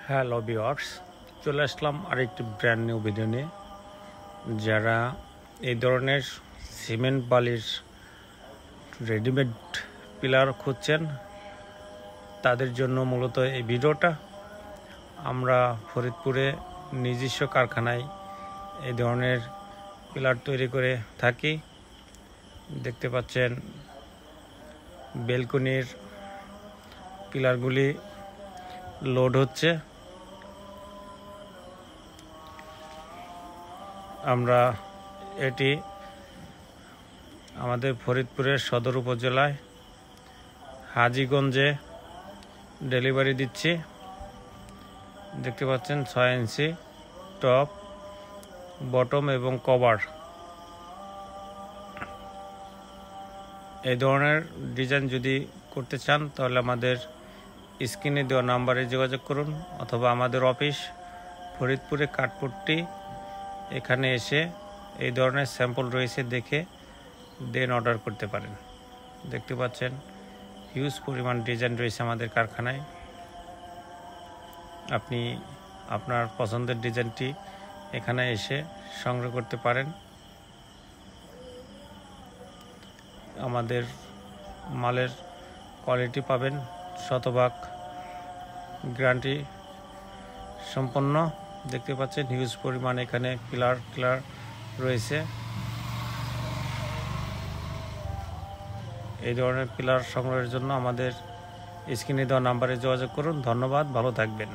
Hello viewers, চলে আসলাম আরেকটি brand new video নিয়ে। যারা এই ধরনের সিমেন্ট বালির রেডিমেড পিলার খুঁজছেন তাদের জন্য মূলত এই ভিডিওটা। আমরা ফরিদপুরে নিজস্ব কারখানায় এই ধরনের পিলার তৈরি করে থাকি। দেখতে পাচ্ছেন বেলকনির পিলারগুলি লোড হচ্ছে। আমরা এটি আমাদের ফরিদপুরের সদর উপজেলায় হাজীগঞ্জে ডেলিভারি দিচ্ছি। দেখতে পাচ্ছেন 6 ইঞ্চি টপ, বটম এবং কভার। এই ধরনের ডিজাইন যদি করতে চান তাহলে আমাদের স্ক্রিনে দেওয়া নাম্বারে যোগাযোগ করুন, অথবা আমাদের অফিস ফরিদপুরে কাঠপট্টি, এখানে এসে এই ধরনের স্যাম্পল রয়েছে দেখে দেন অর্ডার করতে পারেন। দেখতে পাচ্ছেন হিউজ পরিমাণ ডিজাইন রয়েছে আমাদের কারখানায়। আপনি আপনার পছন্দের ডিজাইনটি এখানে এসে সংগ্রহ করতে পারেন। আমাদের মালের কোয়ালিটি পাবেন শতভাগ গ্যারান্টি সম্পন্ন। দেখতে পাচ্ছেন হিউজ পরিমাণ এখানে পিলার রয়েছে। এই ধরনের পিলার সংগ্রহের জন্য আমাদের স্ক্রিনে দেওয়া নাম্বারে যোগাযোগ করুন। ধন্যবাদ, ভালো থাকবেন।